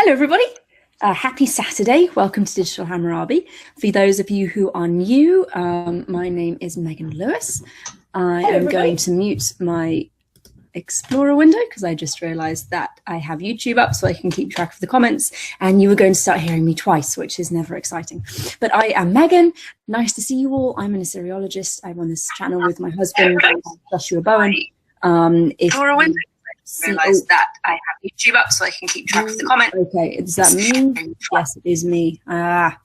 Hello everybody, happy Saturday, welcome to Digital Hammurabi. For those of you who are new, my name is Megan Lewis. I am going to mute my Explorer window because I just realized that I have YouTube up so I can keep track of the comments, and you are going to start hearing me twice, which is never exciting. But I am Megan, nice to see you all. I'm an Assyriologist. I'm on this channel with my husband, Joshua Bowen. Realize that I have YouTube up so I can keep track of the comments. Okay, is that me? Yes, it is me. I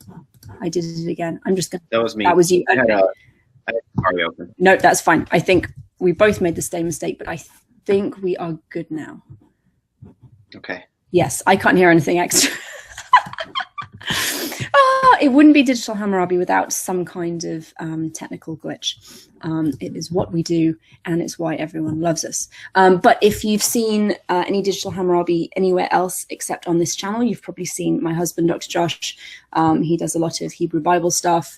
did it again. I'm just gonna. That was me. That was you. I had Safari open. No, that's fine. I think we both made the same mistake, but I think we are good now. Okay. Yes, I can't hear anything extra. It wouldn't be Digital Hammurabi without some kind of technical glitch. It is what we do, and it's why everyone loves us. But if you've seen any Digital Hammurabi anywhere else except on this channel, you've probably seen my husband, Dr. Josh. He does a lot of Hebrew Bible stuff,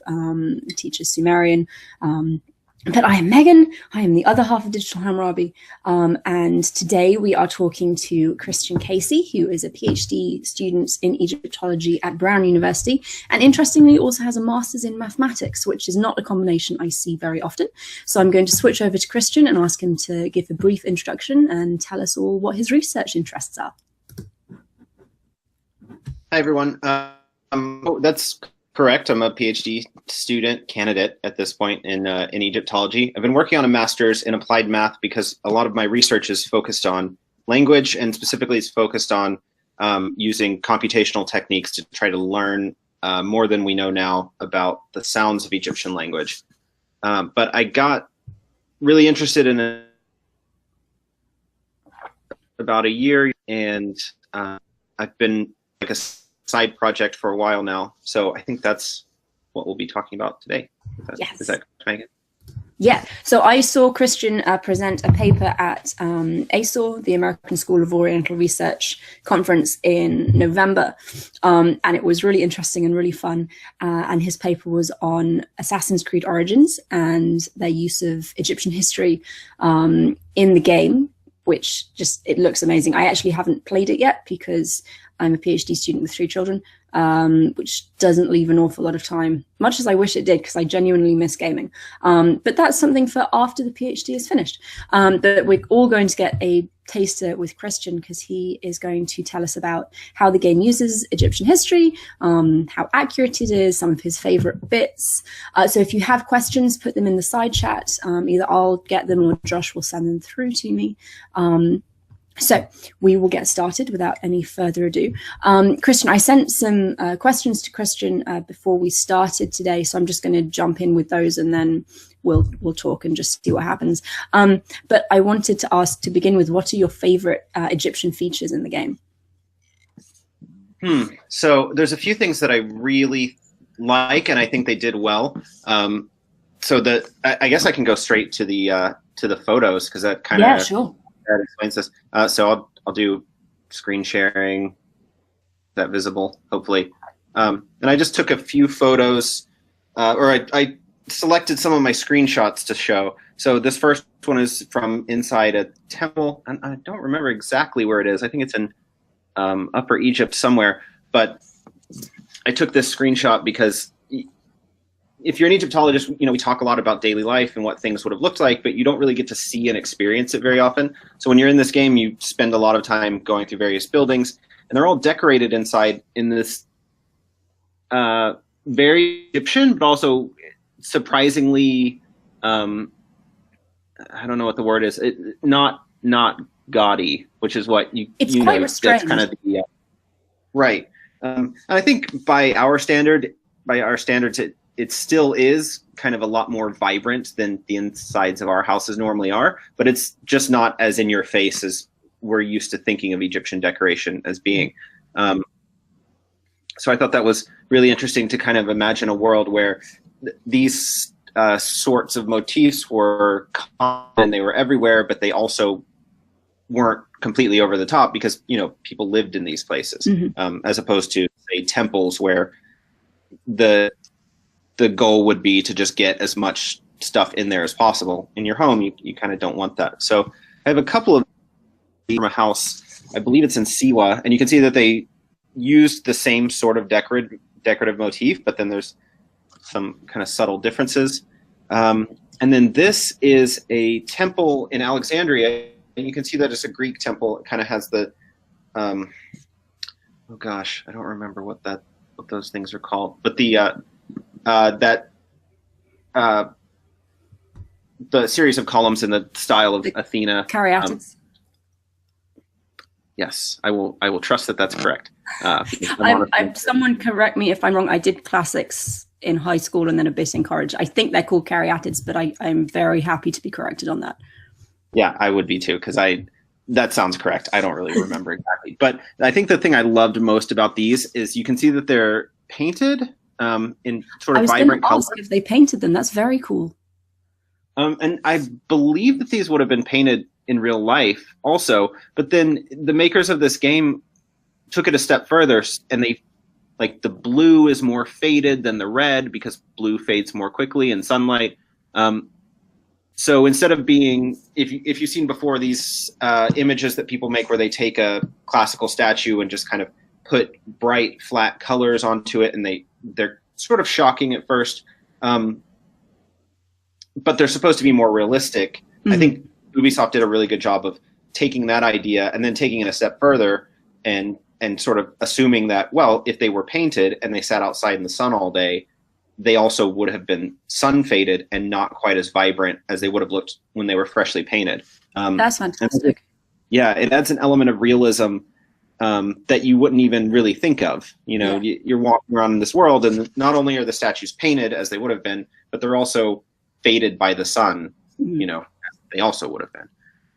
teaches Sumerian. But I am Megan, I am the other half of Digital Hammurabi, and today we are talking to Christian Casey, who is a PhD student in Egyptology at Brown University, and interestingly also has a master's in mathematics, which is not a combination I see very often. So I'm going to switch over to Christian and ask him to give a brief introduction and tell us all what his research interests are. Hi, everyone. That's correct. I'm a PhD student candidate at this point in Egyptology. I've been working on a master's in applied math because a lot of my research is focused on language, and specifically it's focused on using computational techniques to try to learn more than we know now about the sounds of Egyptian language. But I got really interested in it about a year, and I've been like a side project for a while now, so I think that's what we'll be talking about today. Yes. Is that Megan? Yeah, so I saw Christian present a paper at ASOR, the American School of Oriental Research conference in November, and it was really interesting and really fun, and his paper was on Assassin's Creed Origins and their use of Egyptian history in the game, which just, it looks amazing. I actually haven't played it yet because I'm a PhD student with 3 children, which doesn't leave an awful lot of time, much as I wish it did, because I genuinely miss gaming. But that's something for after the PhD is finished. But we're all going to get a taster with Christian, because he is going to tell us about how the game uses Egyptian history, how accurate it is, some of his favorite bits. So if you have questions, put them in the side chat. Either I'll get them or Josh will send them through to me. So we will get started without any further ado. Christian, I sent some questions to Christian before we started today, so I'm just going to jump in with those, and then we'll talk and just see what happens. But I wanted to ask, to begin with, what are your favorite Egyptian features in the game? So there's a few things that I really like, and I think they did well. So I guess I can go straight to the photos, because that kind of... Yeah, sure. That explains this. So I'll do screen sharing. Is that visible? Hopefully. And I just took a few photos, or I selected some of my screenshots to show. So this first one is from inside a temple, and I don't remember exactly where it is. I think it's in Upper Egypt somewhere. But I took this screenshot because if you're an Egyptologist, we talk a lot about daily life and what things would have looked like, but you don't really get to see and experience it very often. So when you're in this game, you spend a lot of time going through various buildings, and they're all decorated inside in this very Egyptian, but also surprisingly, I don't know what the word is, not gaudy, which is what it's quite restrained. That's kind of the right. And I think by our standards, it still is kind of a lot more vibrant than the insides of our houses normally are, but it's just not as in your face as we're used to thinking of Egyptian decoration as being. So I thought that was really interesting to kind of imagine a world where these sorts of motifs were common, they were everywhere, but they also weren't completely over the top because, people lived in these places, as opposed to, say, temples where the goal would be to just get as much stuff in there as possible. In your home, you kind of don't want that. So I have a couple of from a house, I believe it's in Siwa, and you can see that they used the same sort of decorative motif, but then there's some kind of subtle differences. And then this is a temple in Alexandria, and you can see that it's a Greek temple. It kind of has the, oh gosh, I don't remember what those things are called, but the series of columns in the style of Athena. Caryatids. Yes, I will trust that that's correct. Someone correct me if I'm wrong. I did classics in high school and then a bit in college. I think they're called caryatids, but I'm very happy to be corrected on that. Yeah, I would be too, because that sounds correct. I don't really remember exactly. But I think the thing I loved most about these is you can see that they're painted in sort of vibrant colors. If they painted them, that's very cool. And I believe that these would have been painted in real life also, but then the makers of this game took it a step further, and they, like, the blue is more faded than the red because blue fades more quickly in sunlight. So instead of being, if you've seen before these images that people make where they take a classical statue and just kind of put bright flat colors onto it, and they're sort of shocking at first, but they're supposed to be more realistic. Mm-hmm. I think Ubisoft did a really good job of taking that idea and then taking it a step further and sort of assuming that, well, if they were painted and they sat outside in the sun all day, they also would have been sun faded and not quite as vibrant as they would have looked when they were freshly painted. That's fantastic. Yeah, it adds an element of realism that you wouldn't even really think of. You know, you're walking around in this world, and not only are the statues painted as they would have been, but they're also faded by the sun, you know, as they also would have been.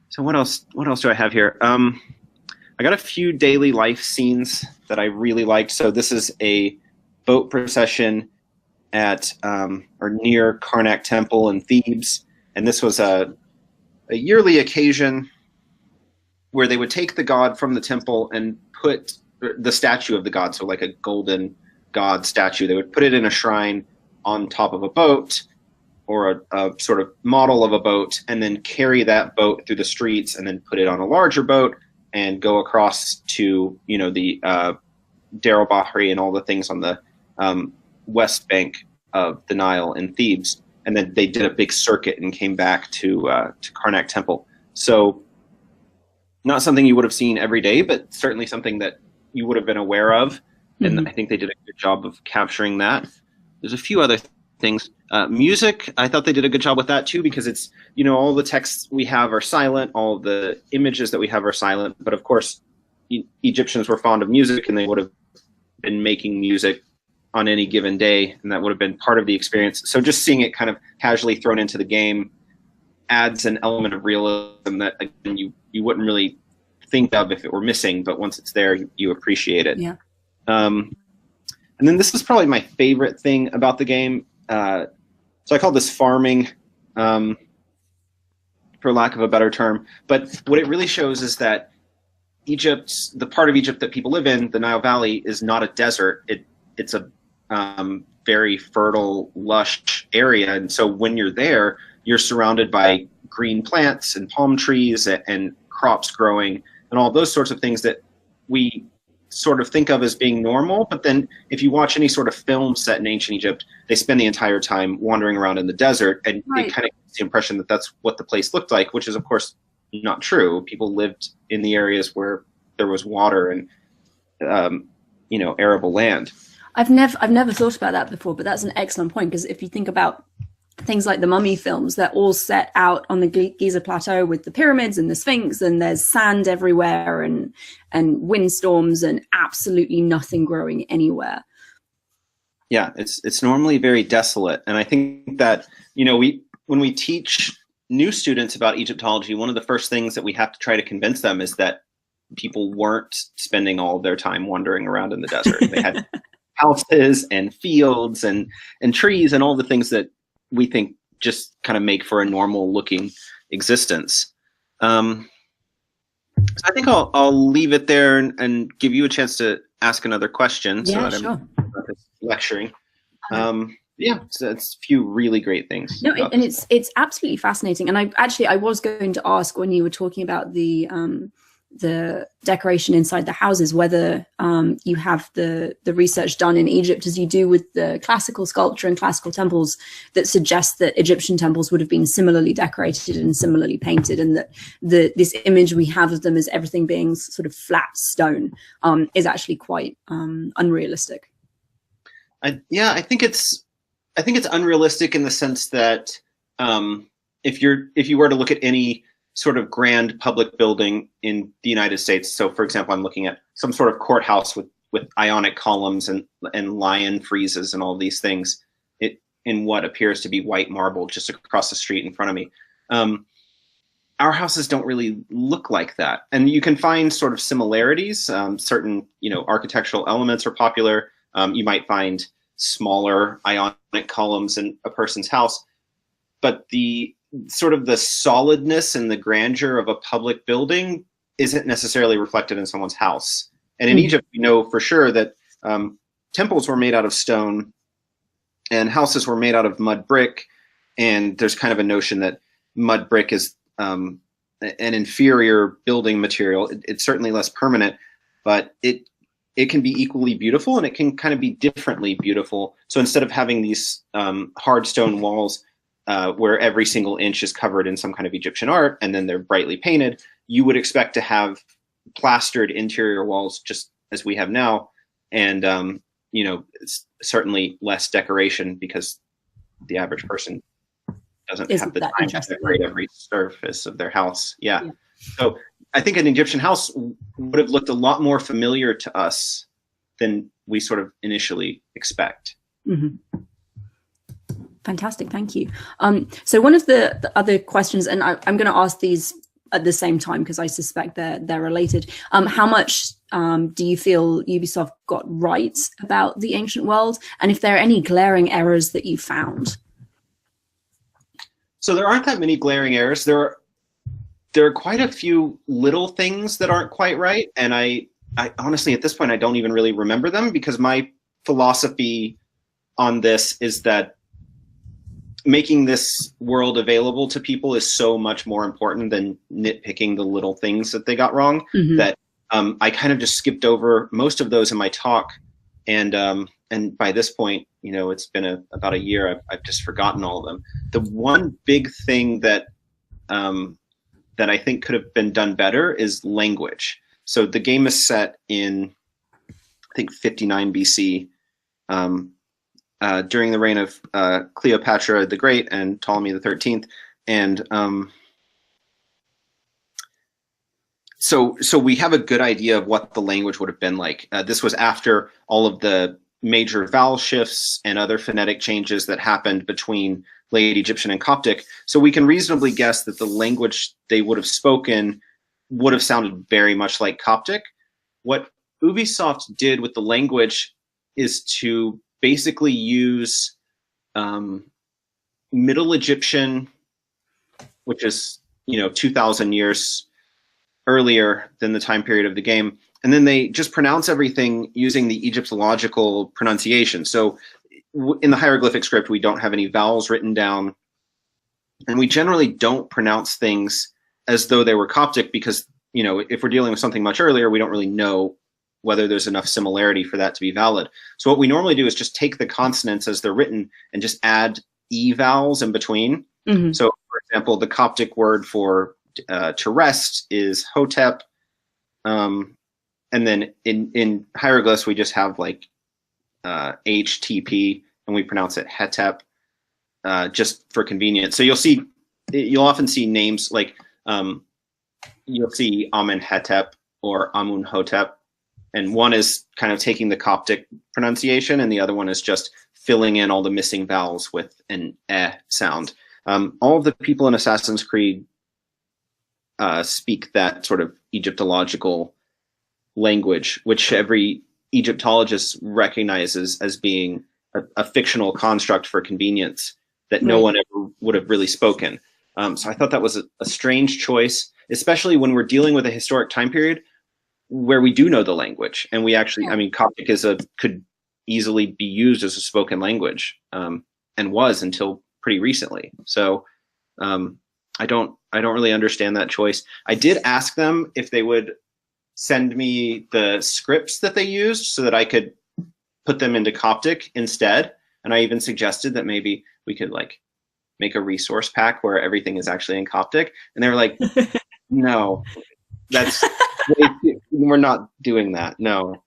So what else do I have here? I got a few daily life scenes that I really liked. So this is a boat procession at or near Karnak Temple in Thebes, and this was a yearly occasion where they would take the god from the temple and put the statue of the god, so like a golden god statue, they would put it in a shrine on top of a boat or a sort of model of a boat, and then carry that boat through the streets and then put it on a larger boat and go across to, you know, the Dar al-Bahri and all the things on the west bank of the Nile in Thebes. And then they did a big circuit and came back to Karnak Temple. So not something you would have seen every day, but certainly something that you would have been aware of. Mm-hmm. And I think they did a good job of capturing that. There's a few other things. Music, I thought they did a good job with that too, because it's, you know, all the texts we have are silent, all of the images that we have are silent, but of course Egyptians were fond of music, and they would have been making music on any given day, and that would have been part of the experience. So just seeing it kind of casually thrown into the game adds an element of realism that, again, you wouldn't really think of if it were missing, but once it's there, you appreciate it. Yeah. And then this is probably my favorite thing about the game. So I call this farming, for lack of a better term. But what it really shows is that the part of Egypt that people live in, the Nile Valley, is not a desert. It's a very fertile, lush area. And so when you're there, you're surrounded by green plants and palm trees and crops growing and all those sorts of things that we sort of think of as being normal. But then if you watch any sort of film set in ancient Egypt, they spend the entire time wandering around in the desert, and right. It kind of gives the impression that that's what the place looked like, which is of course not true. People lived in the areas where there was water and you know, arable land. I've never thought about that before, but that's an excellent point, because if you think about things like the Mummy films, they're all set out on the Giza Plateau with the pyramids and the Sphinx, and there's sand everywhere and windstorms and absolutely nothing growing anywhere. Yeah, it's normally very desolate. And I think that, you know, when we teach new students about Egyptology, one of the first things that we have to try to convince them is that people weren't spending all of their time wandering around in the desert. They had houses and fields and trees and all the things that we think just kind of make for a normal looking existence. So I think I'll leave it there and give you a chance to ask another question. Yeah, so sure. I'm lecturing. Yeah, so it's a few really great things. No, and it's absolutely fascinating. And I was going to ask, when you were talking about the the decoration inside the houses, whether you have the research done in Egypt as you do with the classical sculpture and classical temples that suggests that Egyptian temples would have been similarly decorated and similarly painted, and that this image we have of them as everything being sort of flat stone is actually quite unrealistic. I think it's unrealistic in the sense that if you were to look at any sort of grand public building in the United States, so for example, I'm looking at some sort of courthouse with Ionic columns and lion friezes and all these things, in what appears to be white marble just across the street in front of me. Our houses don't really look like that, and you can find sort of similarities. Certain architectural elements are popular. You might find smaller Ionic columns in a person's house, but the sort of the solidness and the grandeur of a public building isn't necessarily reflected in someone's house. And in Egypt, we know for sure that temples were made out of stone and houses were made out of mud brick. And there's kind of a notion that mud brick is an inferior building material. It's certainly less permanent, but it can be equally beautiful, and it can kind of be differently beautiful. So instead of having these hard stone walls where every single inch is covered in some kind of Egyptian art, and then they're brightly painted, you would expect to have plastered interior walls just as we have now. And, it's certainly less decoration because the average person doesn't have the time to decorate every surface of their house. Yeah. So I think an Egyptian house would have looked a lot more familiar to us than we sort of initially expect. Mm-hmm. Fantastic, thank you. So one of the other questions, and I'm going to ask these at the same time because I suspect they're related. How much do you feel Ubisoft got right about the ancient world, and if there are any glaring errors that you found? So there aren't that many glaring errors. There are quite a few little things that aren't quite right, and I honestly at this point I don't even really remember them, because my philosophy on this is that making this world available to people is so much more important than nitpicking the little things that they got wrong, that I kind of just skipped over most of those in my talk. And by this point, it's been about a year, I've just forgotten all of them. The one big thing that I think could have been done better is language. So the game is set in, I think, 59 BC. During the reign of Cleopatra the Great and Ptolemy the 13th, and so we have a good idea of what the language would have been like. This was after all of the major vowel shifts and other phonetic changes that happened between late Egyptian and Coptic. So we can reasonably guess that the language they would have spoken would have sounded very much like Coptic. What Ubisoft did with the language is to basically use Middle Egyptian, which is 2,000 years earlier than the time period of the game, and then they just pronounce everything using the Egyptological pronunciation. So in the hieroglyphic script, we don't have any vowels written down, and we generally don't pronounce things as though they were Coptic, because if we're dealing with something much earlier, we don't really know whether there's enough similarity for that to be valid. So what we normally do is just take the consonants as they're written and just add E vowels in between. So for example, the Coptic word for to rest is hotep. And then in hieroglyphs, we just have like HTP, and we pronounce it hetep, just for convenience. So you'll often see names like, you'll see Amenhetep or Amunhotep, and one is kind of taking the Coptic pronunciation, and the other one is just filling in all the missing vowels with an eh sound. All of the people in Assassin's Creed speak that sort of Egyptological language, which every Egyptologist recognizes as being a fictional construct for convenience that no one ever would have really spoken. So I thought that was a strange choice, especially when we're dealing with a historic time period where we do know the language, and we actually, I mean, Coptic could easily be used as a spoken language, and was until pretty recently. So I don't don't really understand that choice. I did ask them if they would send me the scripts that they used so that I could put them into Coptic instead. And I even suggested that maybe we could like make a resource pack where everything is actually in Coptic. And they were like, no, we're not doing that. No,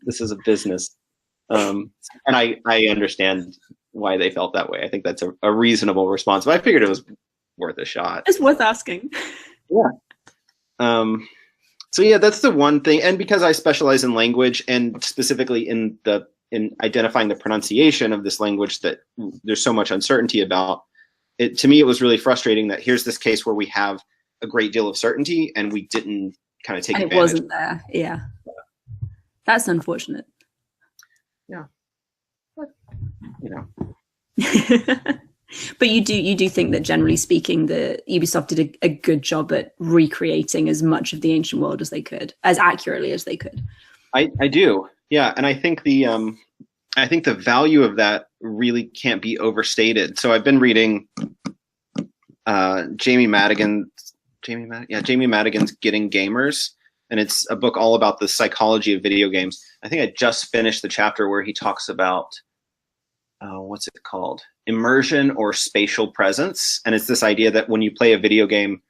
this is a business. And I understand why they felt that way. I think that's a reasonable response, but I figured it was worth a shot. It's worth asking. Yeah. So yeah, that's the one thing. And because I specialize in language and specifically in identifying the pronunciation of this language that there's so much uncertainty about, to me, it was really frustrating that here's this case where we have a great deal of certainty and we didn't kind of take advantage. It wasn't there. Yeah. That's unfortunate. Yeah. But, you know. But you do think that generally speaking, the Ubisoft did a good job at recreating as much of the ancient world as they could, as accurately as they could. I do. Yeah. And I think the value of that really can't be overstated. So I've been reading Jamie Madigan's Getting Gamers, and it's a book all about the psychology of video games. I think I just finished the chapter where he talks about what's it called? Immersion or spatial presence. And it's this idea that when you play a video game,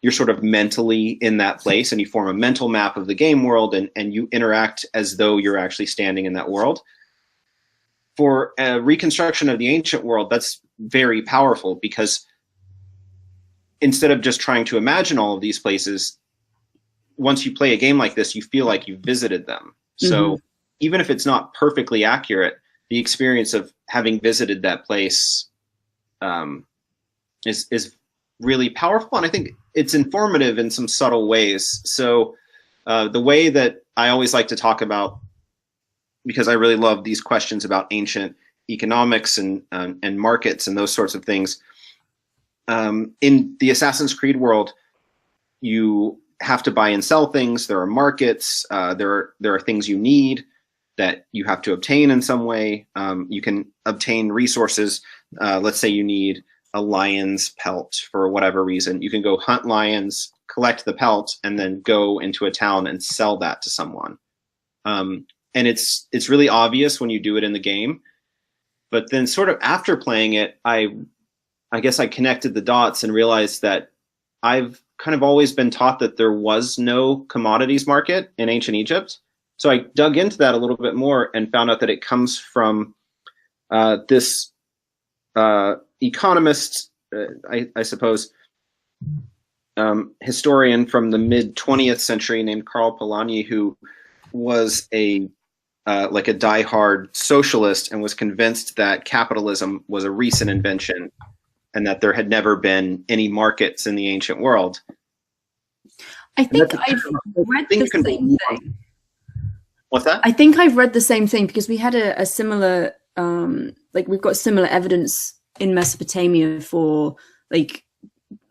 you're sort of mentally in that place and you form a mental map of the game world and you interact as though you're actually standing in that world. For a reconstruction of the ancient world, that's very powerful because instead of just trying to imagine all of these places, once you play a game like this, you feel like you've visited them. So even if it's not perfectly accurate, the experience of having visited that place is really powerful. And I think it's informative in some subtle ways. So the way that I always like to talk about, because I really love these questions about ancient economics and markets and those sorts of things. In the Assassin's Creed world, you have to buy and sell things. There are markets. There are things you need that you have to obtain in some way. You can obtain resources. Let's say you need a lion's pelt for whatever reason. You can go hunt lions, collect the pelt, and then go into a town and sell that to someone. And it's really obvious when you do it in the game. But then sort of after playing it, I guess I connected the dots and realized that I've kind of always been taught that there was no commodities market in ancient Egypt. So I dug into that a little bit more and found out that it comes from this economist, I suppose, historian from the mid-20th century named Karl Polanyi, who was like a diehard socialist and was convinced that capitalism was a recent invention and that there had never been any markets in the ancient world. I think I've read the same thing. What's that? I think I've read the same thing because we had a similar, like we've got similar evidence in Mesopotamia for like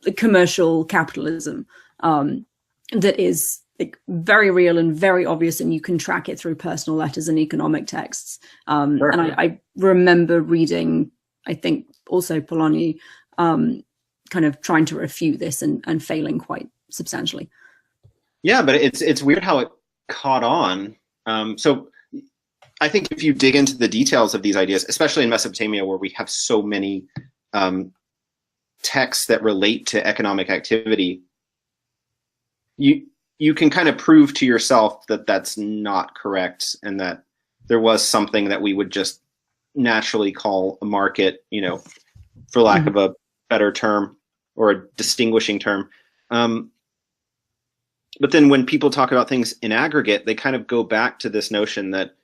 the commercial capitalism that is like very real and very obvious, and you can track it through personal letters and economic texts. Sure. And I remember reading, I think also Polanyi, kind of trying to refute this and failing quite substantially. Yeah, but it's weird how it caught on. So I think if you dig into the details of these ideas, especially in Mesopotamia, where we have so many texts that relate to economic activity, you can kind of prove to yourself that that's not correct and that there was something that we would just naturally call a market, you know, for lack of a better term or a distinguishing term. But then when people talk about things in aggregate, they kind of go back to this notion that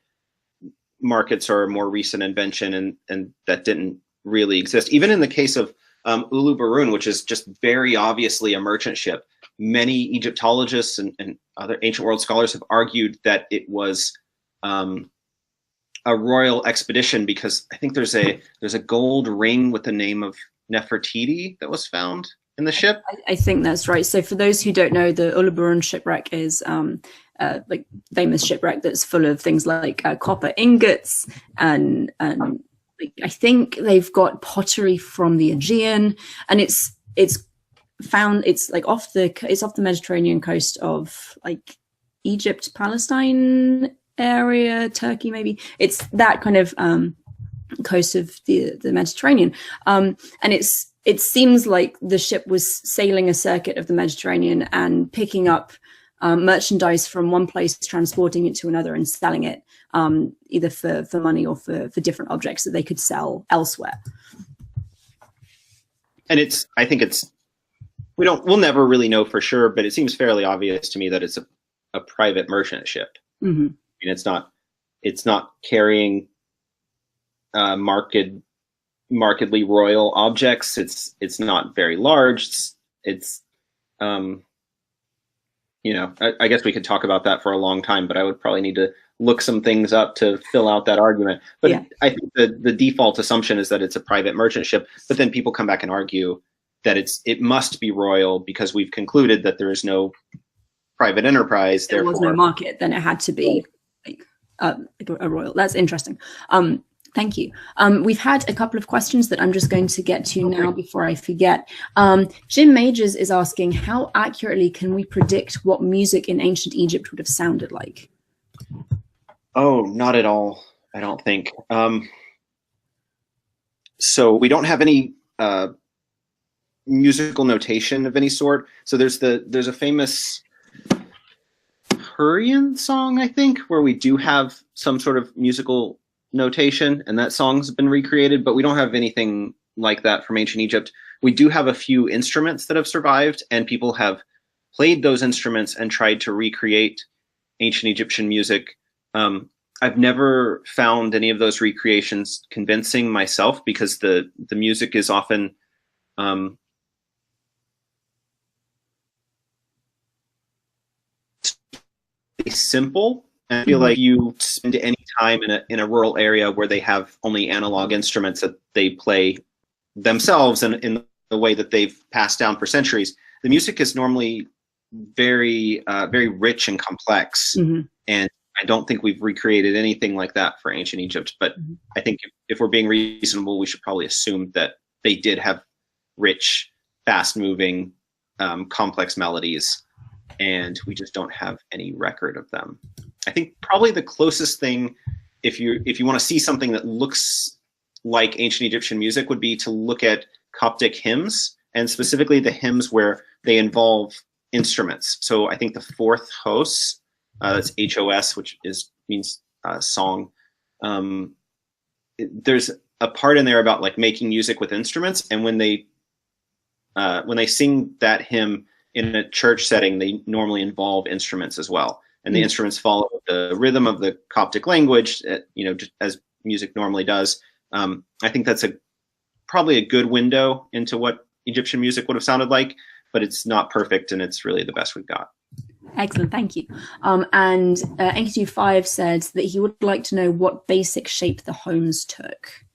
markets are a more recent invention and that didn't really exist. Even in the case of Ulu Barun, which is just very obviously a merchant ship, many Egyptologists and other ancient world scholars have argued that it was a royal expedition because I think there's a gold ring with the name of Nefertiti that was found in the ship. I think that's right. So for those who don't know, the Uluburun shipwreck is like famous shipwreck that's full of things like copper ingots and like, I think they've got pottery from the Aegean, and it's found, it's like off the Mediterranean coast of like Egypt, Palestine area, Turkey maybe. It's that kind of coast of the Mediterranean, and it seems like the ship was sailing a circuit of the Mediterranean and picking up merchandise from one place, transporting it to another, and selling it either for money or for different objects that they could sell elsewhere. And I think we'll never really know for sure, but it seems fairly obvious to me that it's a private merchant ship. Mm-hmm. I mean, it's not carrying markedly royal objects. It's not very large. It's you know, I guess we could talk about that for a long time, but I would probably need to look some things up to fill out that argument. But yeah. I think the default assumption is that it's a private merchant ship, but then people come back and argue that it must be royal because we've concluded that there is no private enterprise. There was no market, then it had to be like a royal. That's interesting. Thank you. We've had a couple of questions that I'm just going to get to now before I forget. Jim Majors is asking, how accurately can we predict what music in ancient Egypt would have sounded like? Oh, not at all, I don't think. So we don't have any musical notation of any sort. So there's a famous Hurrian song, I think, where we do have some sort of musical notation, and that song's been recreated, but we don't have anything like that from ancient Egypt. We do have a few instruments that have survived, and people have played those instruments and tried to recreate ancient Egyptian music. I've never found any of those recreations convincing myself because the music is often simple. I feel like you spend any time in a rural area where they have only analog instruments that they play themselves and in the way that they've passed down for centuries. The music is normally very, very rich and complex. Mm-hmm. And I don't think we've recreated anything like that for ancient Egypt. But I think if we're being reasonable, we should probably assume that they did have rich, fast-moving, complex melodies, and we just don't have any record of them. I think probably the closest thing, if you want to see something that looks like ancient Egyptian music, would be to look at Coptic hymns, and specifically the hymns where they involve instruments. So I think the fourth hos, that's HOS, which means song. There's a part in there about like making music with instruments, and when they sing that hymn in a church setting, they normally involve instruments as well. And the instruments follow the rhythm of the Coptic language, just as music normally does. I think that's probably a good window into what Egyptian music would have sounded like, but it's not perfect, and it's really the best we've got. Excellent, thank you. And NQ5 said that he would like to know what basic shape the homes took.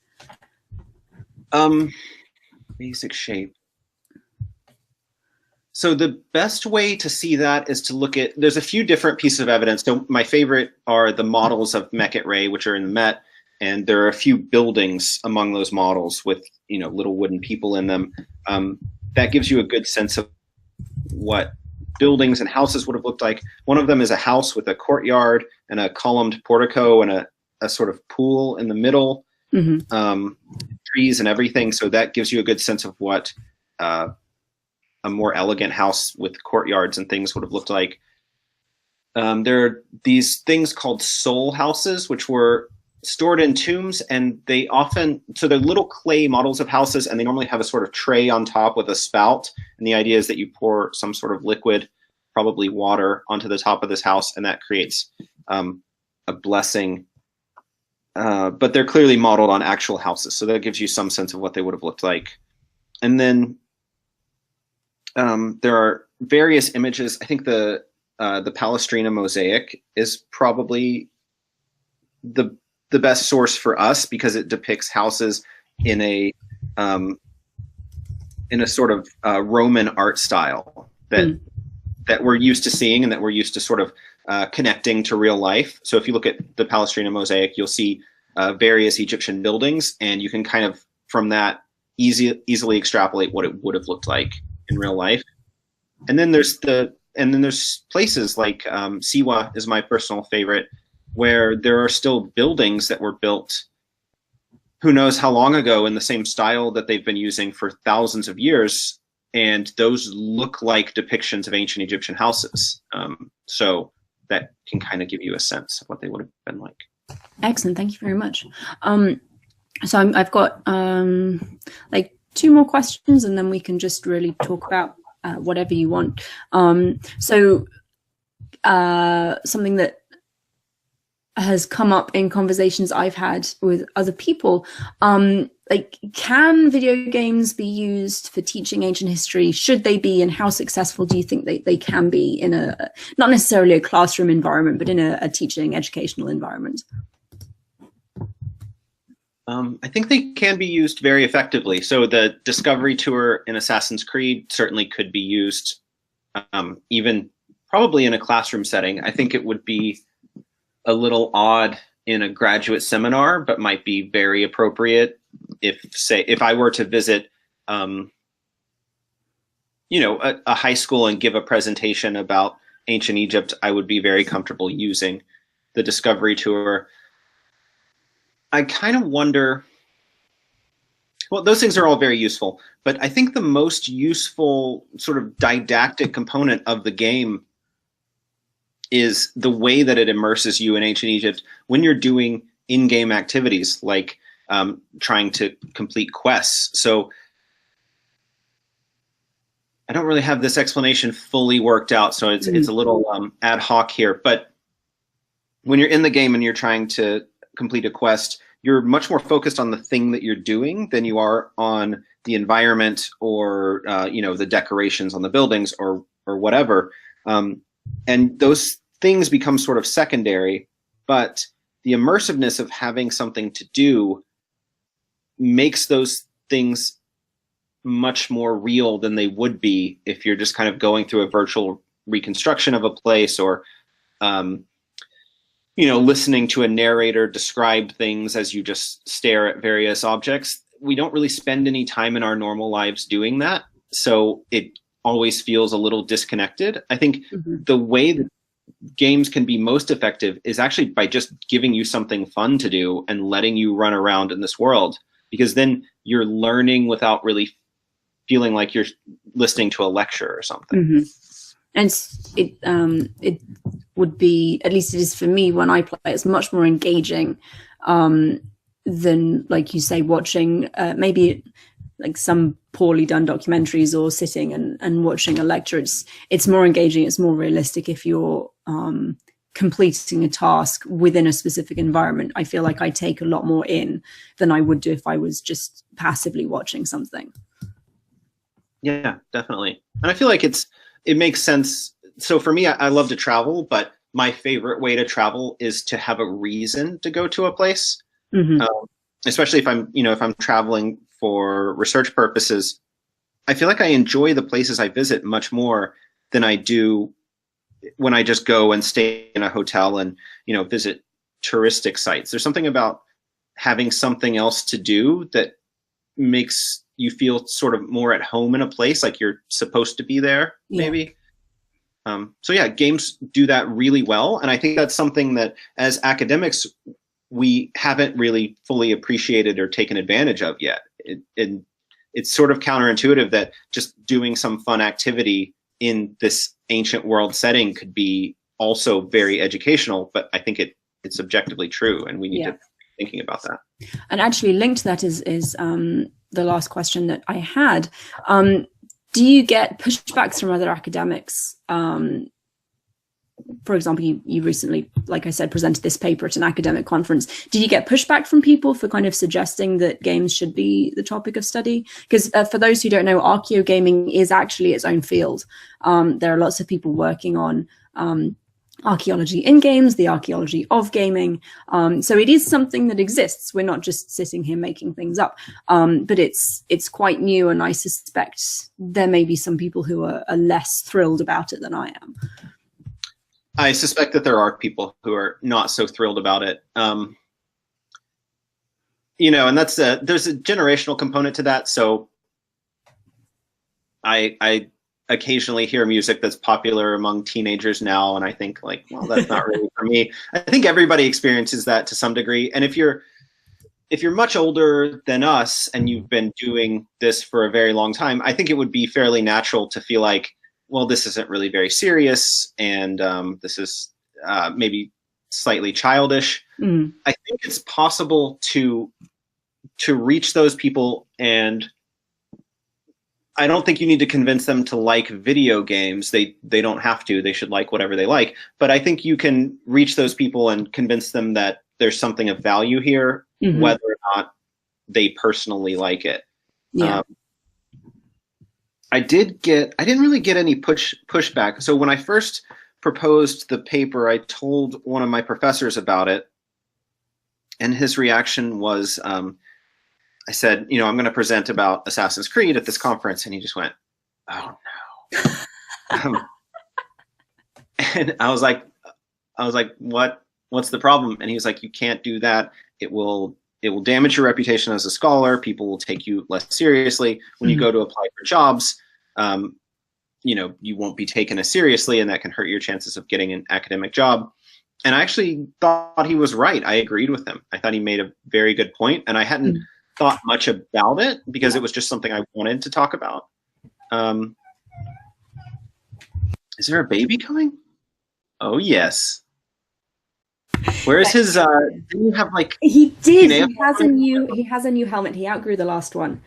Basic shape. So the best way to see that is to look at, there's a few different pieces of evidence. So my favorite are the models of Mekhet-Re, which are in the Met, and there are a few buildings among those models with, little wooden people in them. That gives you a good sense of what buildings and houses would have looked like. One of them is a house with a courtyard and a columned portico and a sort of pool in the middle, trees and everything. So that gives you a good sense of what a more elegant house with courtyards and things would have looked like. There are these things called soul houses, which were stored in tombs, and they're little clay models of houses, and they normally have a sort of tray on top with a spout. And the idea is that you pour some sort of liquid, probably water, onto the top of this house, and that creates a blessing. But they're clearly modeled on actual houses, so that gives you some sense of what they would have looked like. And then there are various images. I think the Palestrina mosaic is probably the best source for us because it depicts houses in a sort of Roman art style that we're used to seeing and that we're used to sort of connecting to real life. So if you look at the Palestrina mosaic, you'll see various Egyptian buildings, and you can kind of from that easily extrapolate what it would have looked like in real life. And then there's places like Siwa is my personal favorite, where there are still buildings that were built who knows how long ago in the same style that they've been using for thousands of years, and those look like depictions of ancient Egyptian houses. So that can kind of give you a sense of what they would have been like. Excellent, thank you very much. So I've got like 2 more questions, and then we can just really talk about whatever you want. So something that has come up in conversations I've had with other people, like, can video games be used for teaching ancient history? Should they be, and how successful do you think they can be in a, not necessarily a classroom environment, but in a teaching educational environment? I think they can be used very effectively. So the Discovery Tour in Assassin's Creed certainly could be used, even probably in a classroom setting. I think it would be a little odd in a graduate seminar, but might be very appropriate if I were to visit, a high school and give a presentation about ancient Egypt. I would be very comfortable using the Discovery Tour. I kind of wonder, well, those things are all very useful, but I think the most useful sort of didactic component of the game is the way that it immerses you in ancient Egypt when you're doing in-game activities like trying to complete quests. So I don't really have this explanation fully worked out, so it's a little ad hoc here. But when you're in the game and you're trying to complete a quest, you're much more focused on the thing that you're doing than you are on the environment or the decorations on the buildings or whatever. And those things become sort of secondary, but the immersiveness of having something to do makes those things much more real than they would be if you're just kind of going through a virtual reconstruction of a place, or listening to a narrator describe things as you just stare at various objects. We don't really spend any time in our normal lives doing that, so it always feels a little disconnected. I think the way that games can be most effective is actually by just giving you something fun to do and letting you run around in this world, because then you're learning without really feeling like you're listening to a lecture or something. And it would be, at least it is for me when I play, it's much more engaging than, like you say, watching maybe like some poorly done documentaries or sitting and watching a lecture. It's more engaging, it's more realistic if you're completing a task within a specific environment. I feel like I take a lot more in than I would do if I was just passively watching something. Yeah, definitely. And I feel like it makes sense. So for me, I love to travel, but my favorite way to travel is to have a reason to go to a place. Especially if I'm traveling for research purposes. I feel like I enjoy the places I visit much more than I do when I just go and stay in a hotel and, visit touristic sites. There's something about having something else to do that makes you feel sort of more at home in a place, like you're supposed to be there, maybe. So yeah, games do that really well. And I think that's something that as academics, we haven't really fully appreciated or taken advantage of yet. It's sort of counterintuitive that just doing some fun activity in this ancient world setting could be also very educational, but I think it's objectively true, and we need to be thinking about that. And actually linked to that is the last question that I had. Do you get pushbacks from other academics? For example, you recently, like I said, presented this paper at an academic conference. Did you get pushback from people for kind of suggesting that games should be the topic of study? Because for those who don't know, archaeogaming is actually its own field. There are lots of people working on archaeology in games, the archaeology of gaming. So it is something that exists. We're not just sitting here making things up, but it's quite new, and I suspect there may be some people who are less thrilled about it than I am. I suspect that there are people who are not so thrilled about it. And there's a generational component to that. So I occasionally hear music that's popular among teenagers now, and I think like, well, that's not really for me. I think everybody experiences that to some degree. And if you're much older than us and you've been doing this for a very long time, I think it would be fairly natural to feel like, well, this isn't really very serious, and this is maybe slightly childish. I think it's possible to reach those people, and I don't think you need to convince them to like video games. They don't have to. They should like whatever they like. But I think you can reach those people and convince them that there's something of value here, whether or not they personally like it. Yeah. I didn't really get any pushback. So when I first proposed the paper, I told one of my professors about it, and his reaction was, I said, I'm going to present about Assassin's Creed at this conference, and he just went, "Oh no!" And I was like, "What's the problem?" And he was like, "You can't do that. It will damage your reputation as a scholar. People will take you less seriously when you go to apply for jobs. You won't be taken as seriously, and that can hurt your chances of getting an academic job." And I actually thought he was right. I agreed with him. I thought he made a very good point, and I hadn't thought much about it because it was just something I wanted to talk about. Is there a baby coming? Oh yes. Where is his? Didn't you have like? He did. He has a new helmet. He outgrew the last one.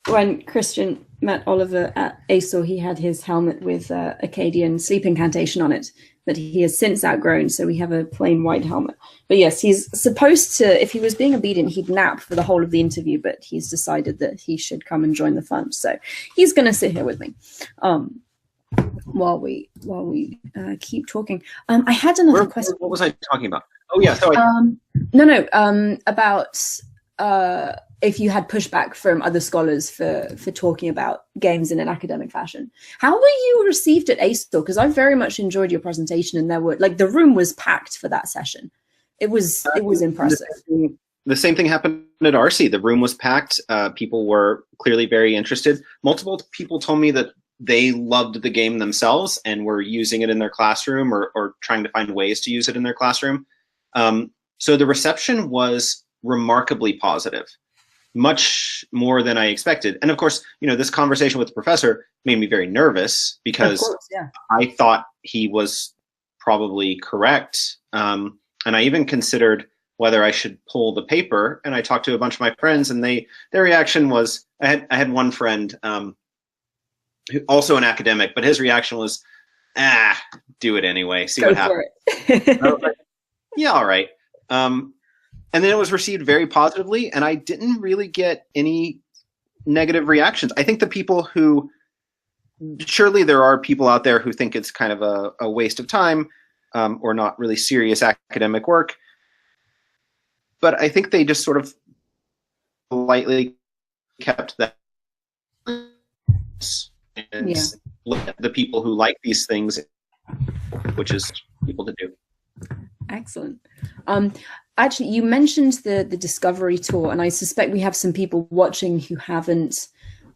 When Christian met Oliver at ASOR, he had his helmet with Akkadian sleep incantation on it that he has since outgrown. So we have a plain white helmet. But yes, he's supposed to. If he was being obedient, he'd nap for the whole of the interview. But he's decided that he should come and join the fun. So he's going to sit here with me. While we keep talking. I had another question. What was I talking about? Oh yeah, so about if you had pushback from other scholars for talking about games in an academic fashion. How were you received at ASOR? Because I very much enjoyed your presentation, and the room was packed for that session. It was impressive. The same thing happened at RC. The room was packed. People were clearly very interested. Multiple people told me that they loved the game themselves and were using it in their classroom or trying to find ways to use it in their classroom. So the reception was remarkably positive, much more than I expected. And of course, this conversation with the professor made me very nervous because I thought he was probably correct. And I even considered whether I should pull the paper. And I talked to a bunch of my friends, and their reaction was, I had one friend, also an academic, but his reaction was, do it anyway, see what happens. I was like, yeah, all right. And then it was received very positively, and I didn't really get any negative reactions. I think the people who, surely there are people out there who think it's kind of a waste of time or not really serious academic work, but I think they just sort of politely kept that. And look at the people who like these things, which is people to do. Excellent. Actually, you mentioned the Discovery Tour, and I suspect we have some people watching who haven't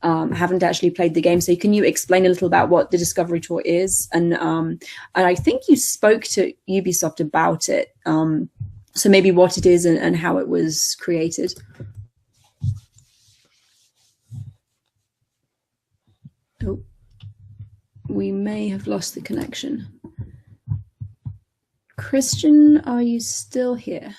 actually played the game. So can you explain a little about what the Discovery Tour is? And I think you spoke to Ubisoft about it. So maybe what it is and how it was created. Oh, we may have lost the connection. Christian, are you still here?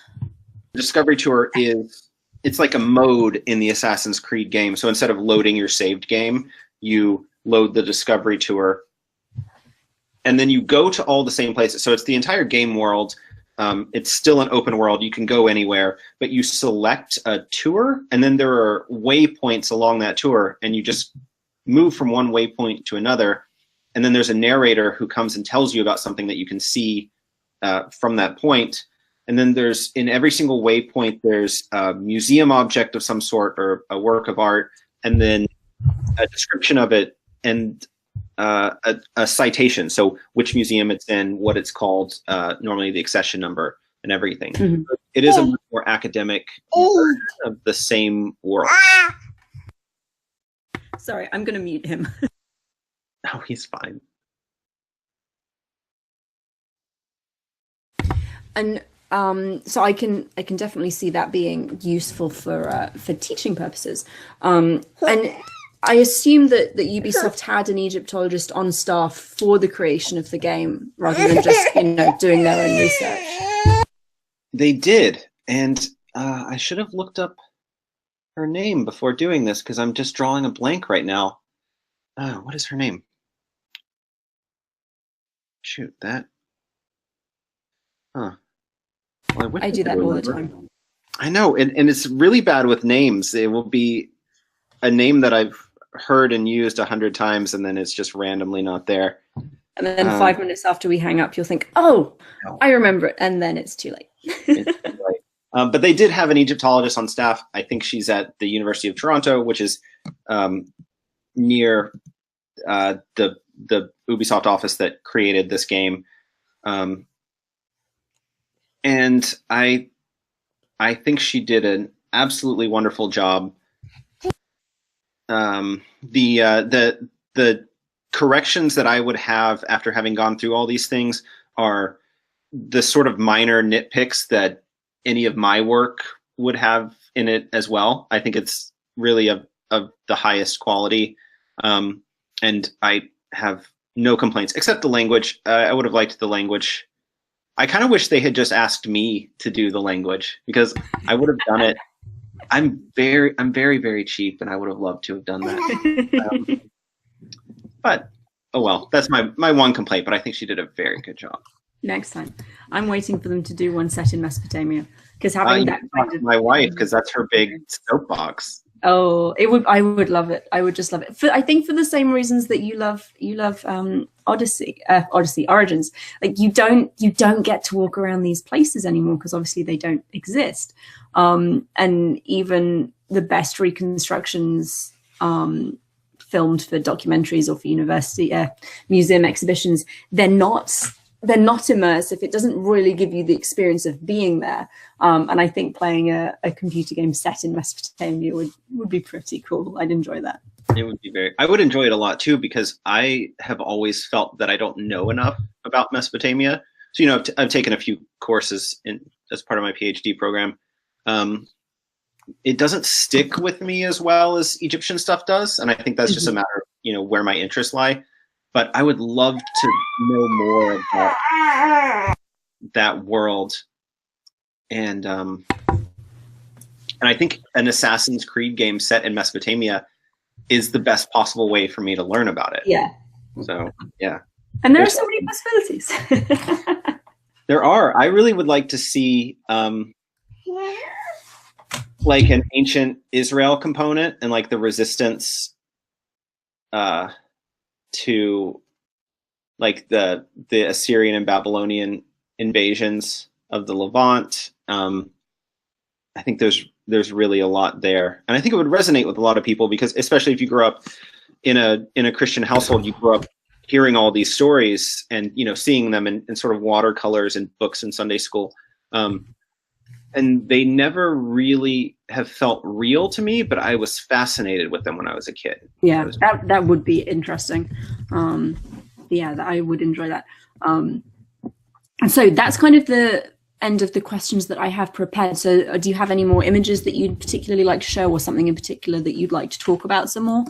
Discovery Tour it's like a mode in the Assassin's Creed game. So instead of loading your saved game, you load the Discovery Tour, and then you go to all the same places. So it's the entire game world. It's still an open world. You can go anywhere, but you select a tour, and then there are waypoints along that tour, and you just move from one waypoint to another, and then there's a narrator who comes and tells you about something that you can see from that point. And then there's, in every single waypoint, there's a museum object of some sort or a work of art, and then a description of it and a citation. So which museum it's in, what it's called, normally the accession number and everything. Mm-hmm. It is a much more academic version of the same world. Sorry, I'm going to mute him. Oh, he's fine. And so I can definitely see that being useful for teaching purposes. And I assume that Ubisoft had an Egyptologist on staff for the creation of the game, rather than just doing their own research. They did, and I should have looked up her name before doing this because I'm just drawing a blank right now. What is her name? Shoot, that. Huh. Well, I do that all the time. I know, and it's really bad with names. It will be a name that I've heard and used 100 times, and then it's just randomly not there. And then 5 minutes after we hang up, you'll think, "Oh, no. I remember it," and then it's too late. It's too late. But they did have an Egyptologist on staff. I think she's at the University of Toronto, which is near the Ubisoft office that created this game. And I think she did an absolutely wonderful job. The corrections that I would have after having gone through all these things are the sort of minor nitpicks that any of my work would have in it as well. I think it's really of the highest quality. And I have no complaints, except the language. I would have liked the language. I kind of wish they had just asked me to do the language, because I would have done it. I'm very, very cheap, and I would have loved to have done that. But oh well, that's my one complaint. But I think she did a very good job. Next time, I'm waiting for them to do one set in Mesopotamia, because having that kind of my wife, because that's her big soapbox. Oh, I would love it. I would just love it. I think for the same reasons that you love Odyssey Origins. Like you don't get to walk around these places anymore because obviously they don't exist. And even the best reconstructions filmed for documentaries or for university museum exhibitions, they're not immersive. It doesn't really give you the experience of being there. And I think playing a computer game set in Mesopotamia would be pretty cool. I'd enjoy that. It would be I would enjoy it a lot too, because I have always felt that I don't know enough about Mesopotamia. So, I've taken a few courses as part of my PhD program. It doesn't stick with me as well as Egyptian stuff does. And I think that's just a matter of, where my interests lie. But I would love to know more about that world, and I think an Assassin's Creed game set in Mesopotamia is the best possible way for me to learn about it. Yeah. So yeah. And there are so many possibilities. There are. I really would like to see like an ancient Israel component and like the resistance to like the Assyrian and Babylonian invasions of the Levant. I think there's really a lot there, and I think it would resonate with a lot of people, because especially if you grew up in a Christian household, you grew up hearing all these stories and seeing them in sort of watercolors and books in Sunday school, and they never really have felt real to me, but I was fascinated with them when I was a kid. Yeah, that would be interesting. I would enjoy that. And so that's kind of the end of the questions that I have prepared. So do you have any more images that you'd particularly like to show, or something in particular that you'd like to talk about some more?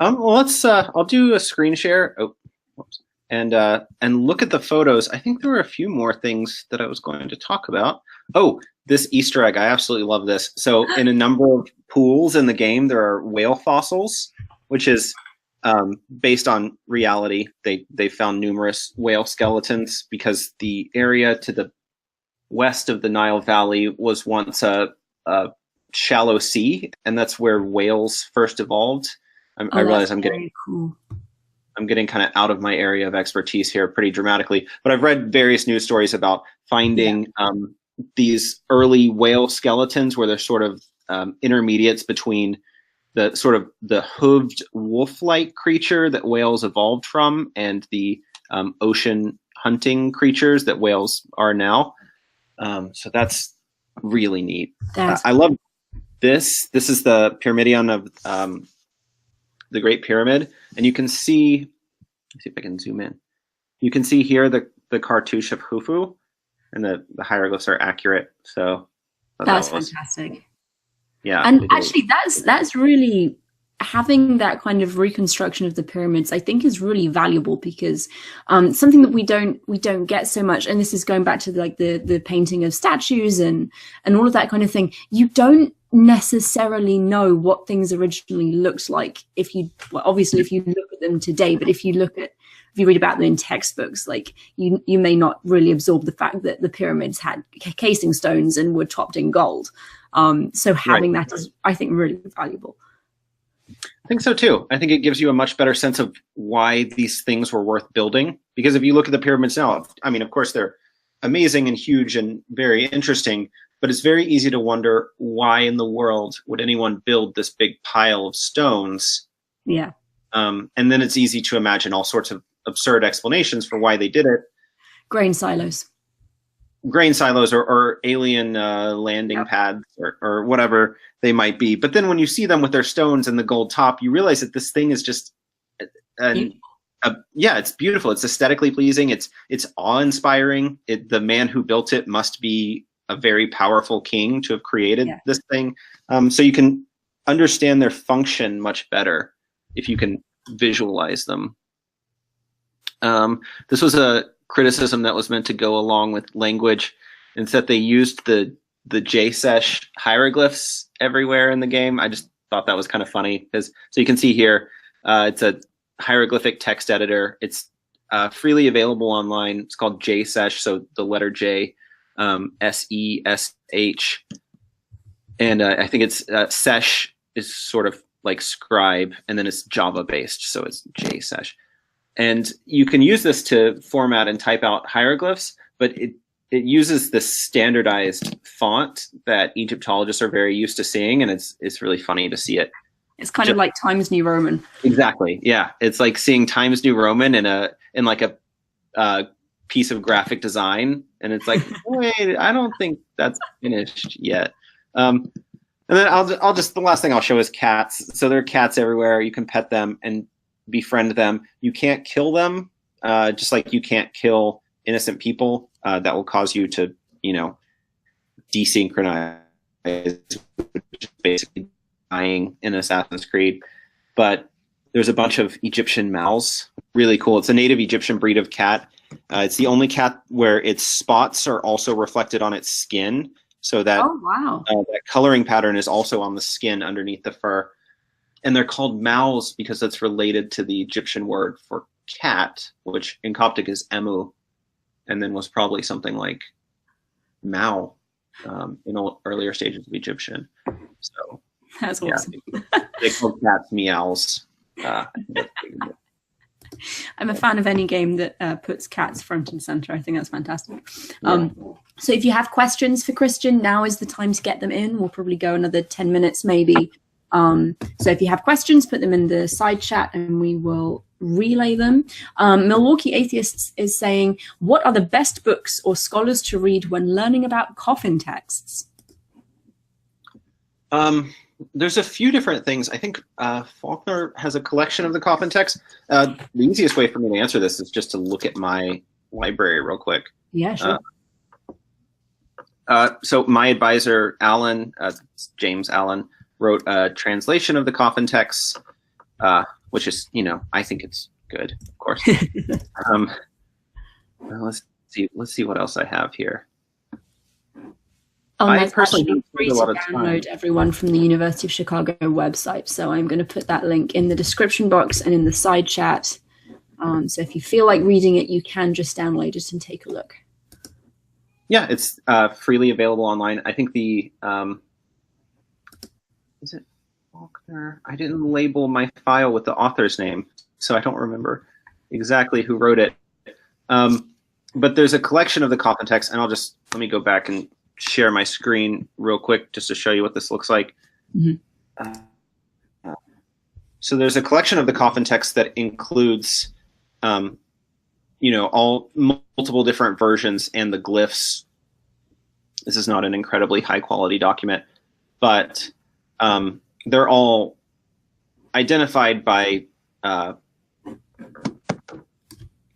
Well, let's. I'll do a screen share. Oh, whoops. And look at the photos. I think there were a few more things that I was going to talk about. Oh, this Easter egg. I absolutely love this. So in a number of pools in the game, there are whale fossils, which is based on reality. They found numerous whale skeletons because the area to the west of the Nile Valley was once a shallow sea, and that's where whales first evolved. I realize I'm getting cool. I'm getting kind of out of my area of expertise here pretty dramatically, but I've read various news stories about finding these early whale skeletons where they're sort of intermediates between the sort of the hooved wolf-like creature that whales evolved from and the ocean hunting creatures that whales are now. So that's really neat. I love this. This is the Pyramidion of the Great Pyramid, and you can see. Let's see if I can zoom in. You can see here the cartouche of Khufu, and the hieroglyphs are accurate. So that's fantastic. Yeah, and actually, that's really, having that kind of reconstruction of the pyramids, I think, is really valuable, because something that we don't get so much, and this is going back to like the painting of statues and all of that kind of thing. You don't necessarily know what things originally looked like obviously if you look at them today, but if you read about them in textbooks, like you may not really absorb the fact that the pyramids had casing stones and were topped in gold. So having that is, I think, really valuable. I think so too. I think it gives you a much better sense of why these things were worth building. Because if you look at the pyramids now, I mean, of course, they're amazing and huge and very interesting, but it's very easy to wonder, why in the world would anyone build this big pile of stones? Yeah. And then it's easy to imagine all sorts of absurd explanations for why they did it. Grain silos or alien landing pads or whatever they might be. But then when you see them with their stones and the gold top, you realize that this thing is just, it's beautiful. It's aesthetically pleasing. It's awe-inspiring. The man who built it must be a very powerful king to have created this thing. So you can understand their function much better if you can visualize them. This was a criticism that was meant to go along with language, and that they used the JSesh hieroglyphs everywhere in the game. I just thought that was kind of funny, because so you can see here, it's a hieroglyphic text editor. It's freely available online. It's called JSesh, so the letter J, SESH, and I think it's sesh is sort of like scribe, and then it's Java based, so it's JSesh. And you can use this to format and type out hieroglyphs, but it uses this standardized font that Egyptologists are very used to seeing, and it's really funny to see it. It's kind of like Times New Roman. Exactly. Yeah, it's like seeing Times New Roman in like a piece of graphic design, and it's like, wait, I don't think that's finished yet. And then I'll just the last thing I'll show is cats. So there are cats everywhere. You can pet them and befriend them. You can't kill them, just like you can't kill innocent people. That will cause you to, desynchronize, basically dying in Assassin's Creed. But there's a bunch of Egyptian mouse. Really cool. It's a native Egyptian breed of cat. It's the only cat where its spots are also reflected on its skin. So that, that coloring pattern is also on the skin underneath the fur. And they're called mouse because that's related to the Egyptian word for cat, which in Coptic is emu, and then was probably something like Mao in earlier stages of Egyptian. So that's awesome. They call cats meows. I'm a fan of any game that puts cats front and center. I think that's fantastic. So if you have questions for Christian, now is the time to get them in. We'll probably go another 10 minutes maybe. So if you have questions, put them in the side chat and we will relay them. Milwaukee Atheists is saying, what are the best books or scholars to read when learning about coffin texts? There's a few different things. I think Faulkner has a collection of the coffin texts. The easiest way for me to answer this is just to look at my library real quick. Yeah, sure. So my advisor, Allen, James Allen, wrote a translation of the coffin texts, which is, I think it's good, of course. Let's see what else I have here. I personally don't free to download everyone from the University of Chicago website. So I'm going to put that link in the description box and in the side chat. So if you feel like reading it, you can just download it and take a look. Yeah, it's freely available online. I think the is it Faulkner? I didn't label my file with the author's name, so I don't remember exactly who wrote it. But there's a collection of the coffin texts, and let me go back and share my screen real quick just to show you what this looks like. Mm-hmm. So there's a collection of the coffin texts that includes, all multiple different versions and the glyphs. This is not an incredibly high quality document, but they're all identified by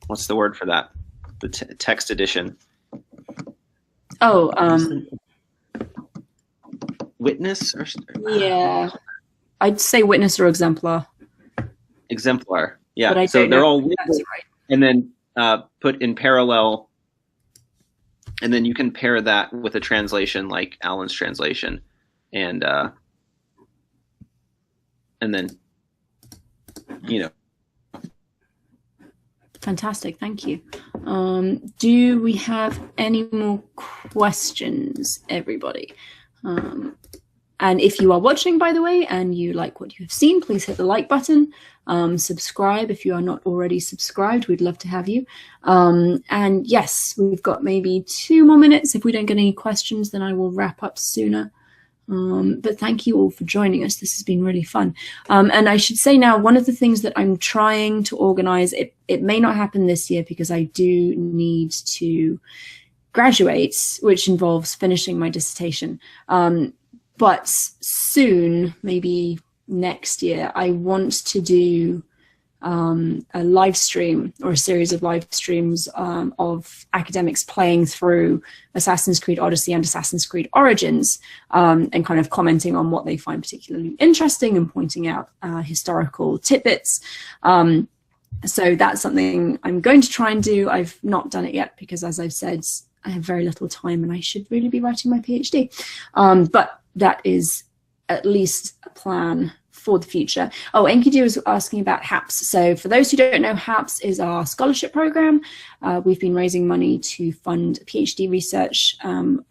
what's the word for that? The text edition. Oh, witness or yeah, I'd say witness or exemplar. Exemplar, yeah. But I so don't they're know all if witness, that's right. and then put in parallel, and then you can pair that with a translation like Alan's translation, and then Fantastic, thank you. Do we have any more questions, everybody? And if you are watching, by the way, and you like what you have seen, please hit the like button. Subscribe if you are not already subscribed. We'd love to have you. And yes, we've got maybe 2 more minutes. If we don't get any questions, then I will wrap up sooner. But thank you all for joining us. This has been really fun. And I should say now, one of the things that I'm trying to organize, it may not happen this year because I do need to graduate, which involves finishing my dissertation. But soon, maybe next year, I want to do a live stream or a series of live streams of academics playing through Assassin's Creed Odyssey and Assassin's Creed Origins, and kind of commenting on what they find particularly interesting and pointing out historical tidbits. So that's something I'm going to try and do. I've not done it yet because, as I've said, I have very little time and I should really be writing my PhD. But that is at least a plan for the future. Oh, Enkidu was asking about HAPS. So for those who don't know, HAPS is our scholarship program. We've been raising money to fund PhD research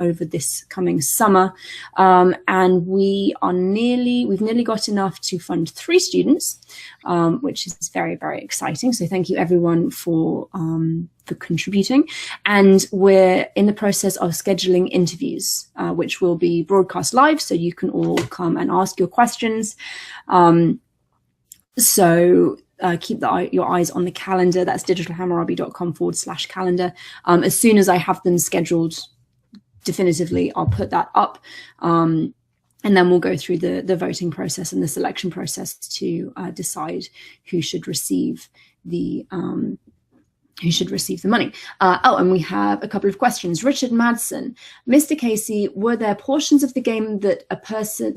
over this coming summer. And we've nearly got enough to fund 3 students, which is very, very exciting. So thank you everyone for contributing. And we're in the process of scheduling interviews, which will be broadcast live, so you can all come and ask your questions. So keep your eyes on the calendar. That's digitalhammurabi.com/calendar. As soon as I have them scheduled definitively, I'll put that up. And then we'll go through the voting process and the selection process to decide who should receive the money. And we have a couple of questions. Richard Madsen, Mr. Casey, were there portions of the game that a person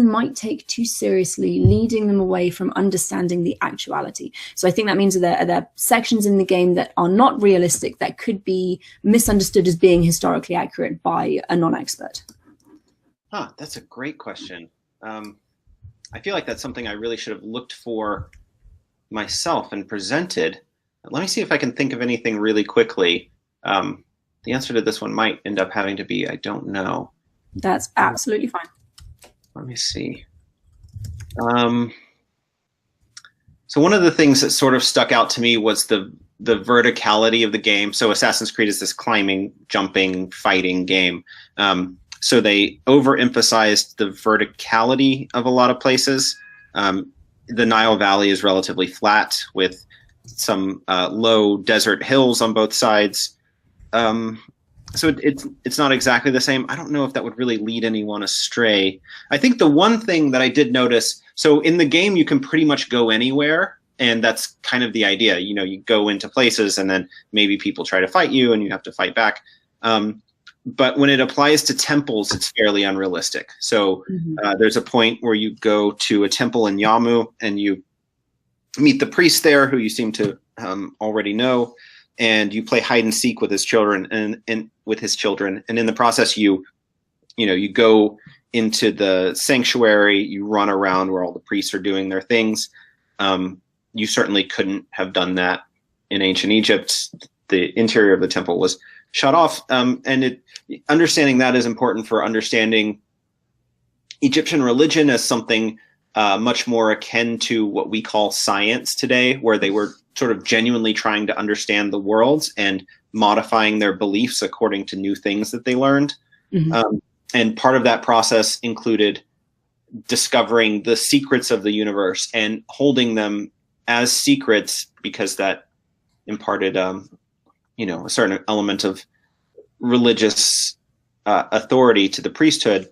might take too seriously, leading them away from understanding the actuality? So I think that means are there sections in the game that are not realistic, that could be misunderstood as being historically accurate by a non-expert? That's a great question. I feel like that's something I really should have looked for myself and presented. Let me see if I can think of anything really quickly. The answer to this one might end up having to be, I don't know. That's absolutely fine. Let me see. So one of the things that sort of stuck out to me was the verticality of the game. So Assassin's Creed is this climbing, jumping, fighting game. So they overemphasized the verticality of a lot of places. The Nile Valley is relatively flat with some low desert hills on both sides. So it's not exactly the same. I don't know if that would really lead anyone astray. I think the one thing that I did notice, so in the game you can pretty much go anywhere, and that's kind of the idea. You go into places and then maybe people try to fight you and you have to fight back. But when it applies to temples, it's fairly unrealistic. So there's a point where you go to a temple in Yamu and you meet the priest there, who you seem to already know, and you play hide and seek with his children. And in the process, you go into the sanctuary, you run around where all the priests are doing their things. You certainly couldn't have done that in ancient Egypt. The interior of the temple was shut off, and understanding that is important for understanding Egyptian religion as something much more akin to what we call science today, where they were sort of genuinely trying to understand the world and modifying their beliefs according to new things that they learned. And part of that process included discovering the secrets of the universe and holding them as secrets, because that imparted a certain element of religious authority to the priesthood.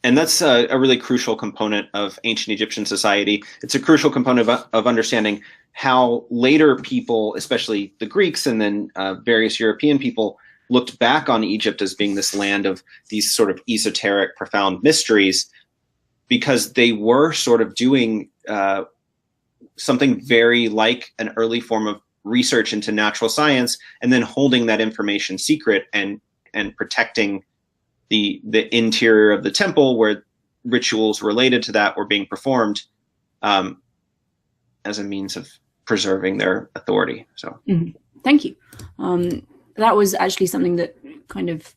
And that's a really crucial component of ancient Egyptian society. It's a crucial component of understanding how later people, especially the Greeks and then various European people, looked back on Egypt as being this land of these sort of esoteric, profound mysteries, because they were sort of doing something very like an early form of research into natural science, and then holding that information secret and protecting the interior of the temple where rituals related to that were being performed as a means of preserving their authority. So Thank you. That was actually something that kind of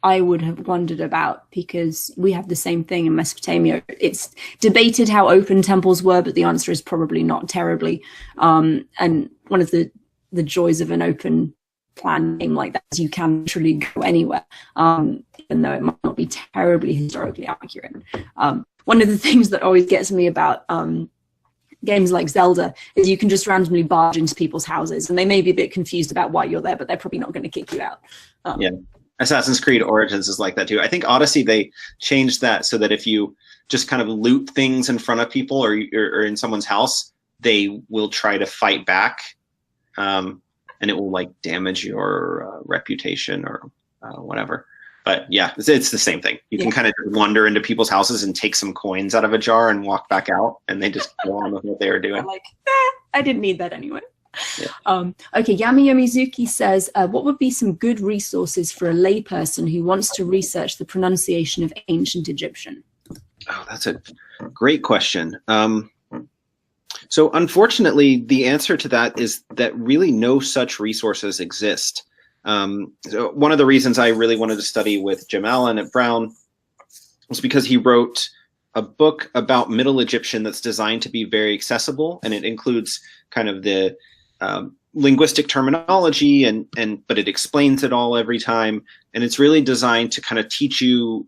I would have wondered about, because we have the same thing in Mesopotamia. It's debated how open temples were, but the answer is probably not terribly. And one of the joys of an open plan game like that is you can literally go anywhere, even though it might not be terribly historically accurate. One of the things that always gets me about games like Zelda is you can just randomly barge into people's houses, and they may be a bit confused about why you're there, but they're probably not going to kick you out. Yeah. Assassin's Creed Origins is like that too. I think Odyssey, they changed that so that if you just kind of loot things in front of people or in someone's house, they will try to fight back, and it will like damage your reputation or whatever. But yeah, it's the same thing. You can kind of wander into people's houses and take some coins out of a jar and walk back out, and they just go on with what they were doing. I'm like, I didn't need that anyway. Yeah. Okay, Yami Yomizuki says, what would be some good resources for a layperson who wants to research the pronunciation of ancient Egyptian? Oh, that's a great question. So unfortunately, the answer to that is that really no such resources exist. So one of the reasons I really wanted to study with Jim Allen at Brown was because he wrote a book about Middle Egyptian that's designed to be very accessible, and it includes kind of the linguistic terminology, but it explains it all every time, and it's really designed to kind of teach you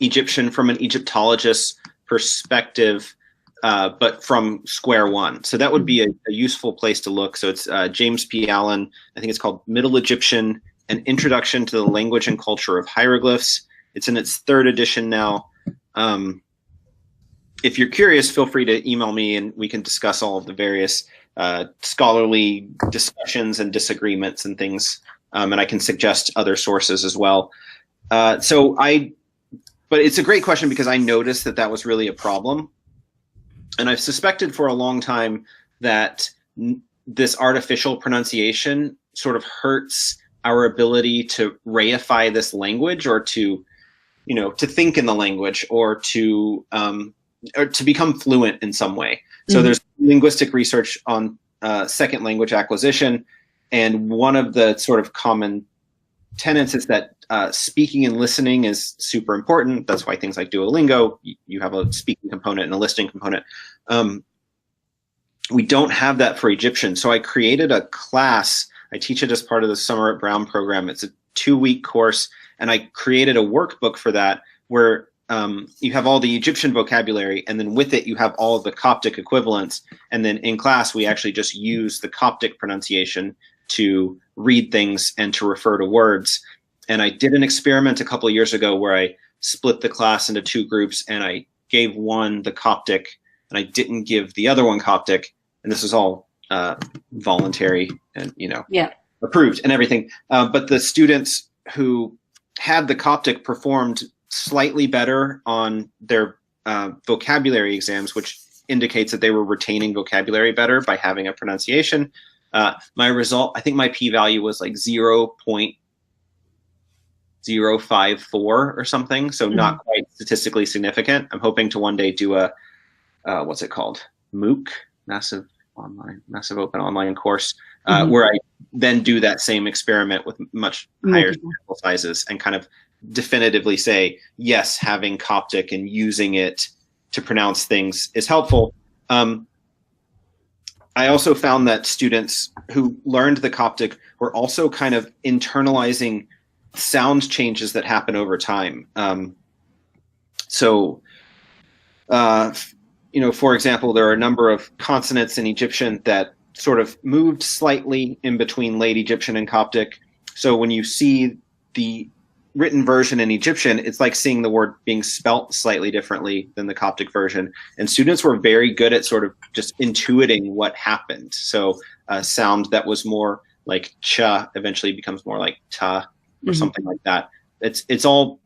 Egyptian from an Egyptologist's perspective, but from square one. So that would be a useful place to look. So it's James P. Allen. I think it's called Middle Egyptian: An Introduction to the Language and Culture of Hieroglyphs. It's in its 3rd edition now. If you're curious, feel free to email me and we can discuss all of the various scholarly discussions and disagreements and things. And I can suggest other sources as well. But it's a great question because I noticed that was really a problem. And I've suspected for a long time that this artificial pronunciation sort of hurts our ability to reify this language, or to think in the language, or to become fluent in some way. So there's linguistic research on second language acquisition, and one of the sort of common tenets is that speaking and listening is super important. That's why things like Duolingo, you have a speaking component and a listening component. We don't have that for Egyptian. So I created a class. I teach it as part of the Summer at Brown program. It's a 2-week course, and I created a workbook for that where you have all the Egyptian vocabulary, and then with it you have all of the Coptic equivalents. And then in class we actually just use the Coptic pronunciation to read things and to refer to words. And I did an experiment a couple of years ago where I split the class into 2 groups, and I gave one the Coptic and I didn't give the other one Coptic. And this was all voluntary and approved and everything. But the students who had the Coptic performed slightly better on their vocabulary exams, which indicates that they were retaining vocabulary better by having a pronunciation. My result, I think my p-value was like 0.054 or something, so not quite statistically significant. I'm hoping to one day do a what's it called, MOOC, massive open online course, where I then do that same experiment with much higher sample sizes and kind of definitively say, yes, having Coptic and using it to pronounce things is helpful. I also found that students who learned the Coptic were also kind of internalizing sound changes that happen over time. For example, there are a number of consonants in Egyptian that sort of moved slightly in between late Egyptian and Coptic. So when you see the written version in Egyptian, it's like seeing the word being spelt slightly differently than the Coptic version. And students were very good at sort of just intuiting what happened. So a sound that was more like cha eventually becomes more like ta or something like that. It's all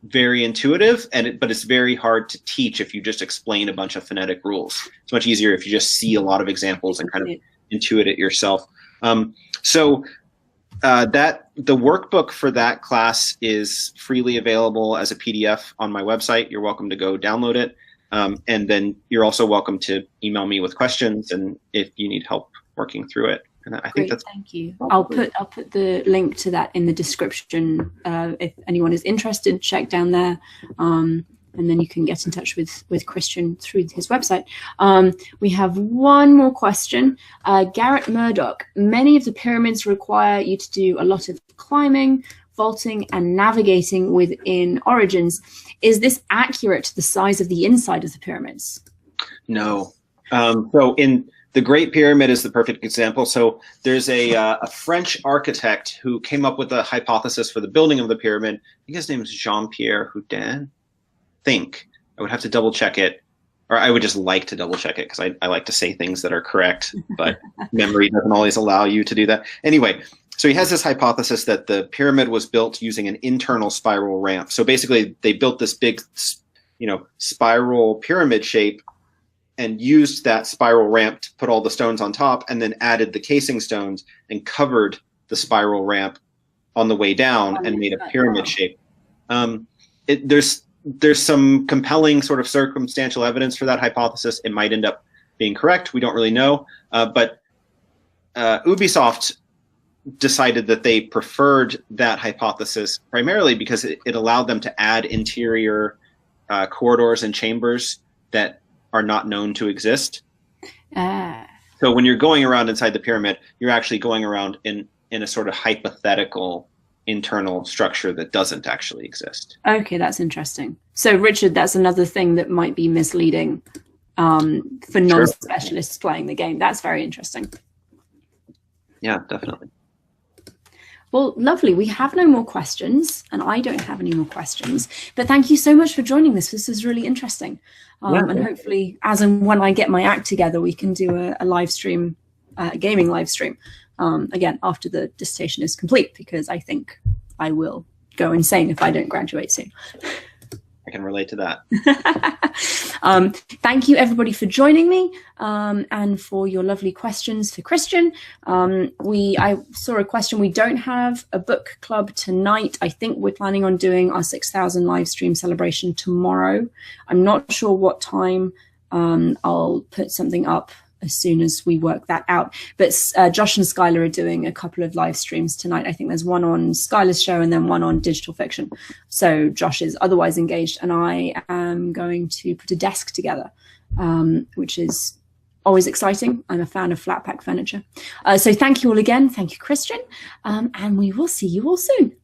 very intuitive, but it's very hard to teach if you just explain a bunch of phonetic rules. It's much easier if you just see a lot of examples and kind of intuit it yourself. That the workbook for that class is freely available as a PDF on my website. You're welcome to go download it. And then you're also welcome to email me with questions and if you need help working through it. And I think that's thank you. I'll put the link to that in the description. If anyone is interested, check down there. And then you can get in touch with Christian through his website. We have one more question. Garrett Murdoch, many of the pyramids require you to do a lot of climbing, vaulting, and navigating within origins. Is this accurate to the size of the inside of the pyramids? No. So in the Great Pyramid is the perfect example. So there's a French architect who came up with a hypothesis for the building of the pyramid. I think his name is Jean-Pierre Houdin. I would have to double check it, or I would just like to double check it because I like to say things that are correct, but memory doesn't always allow you to do that. Anyway, so he has this hypothesis that the pyramid was built using an internal spiral ramp. So basically they built this big, spiral pyramid shape and used that spiral ramp to put all the stones on top and then added the casing stones and covered the spiral ramp on the way down and made a pyramid shape. There's some compelling sort of circumstantial evidence for that hypothesis. It might end up being correct. We don't really know. But Ubisoft decided that they preferred that hypothesis primarily because it allowed them to add interior corridors and chambers that are not known to exist. So when you're going around inside the pyramid, you're actually going around in a sort of hypothetical internal structure that doesn't actually exist. Okay, that's interesting. So Richard, that's another thing that might be misleading for non-specialists playing the game. That's very interesting. Yeah, definitely. Well, lovely. We have no more questions, and I don't have any more questions. But thank you so much for joining this. This is really interesting. And hopefully, as and when I get my act together, we can do a live stream, a gaming live stream. Again, after the dissertation is complete, because I think I will go insane if I don't graduate soon. I can relate to that. Thank you, everybody, for joining me and for your lovely questions for Christian. I saw a question. We don't have a book club tonight. I think we're planning on doing our 6,000 live stream celebration tomorrow. I'm not sure what time. I'll put something up as soon as we work that out. But Josh and Skylar are doing a couple of live streams tonight. I think there's one on Skylar's show and then one on Digital Fiction. So Josh is otherwise engaged, and I am going to put a desk together, which is always exciting. I'm a fan of flat pack furniture. So thank you all again. Thank you, Christian. And we will see you all soon.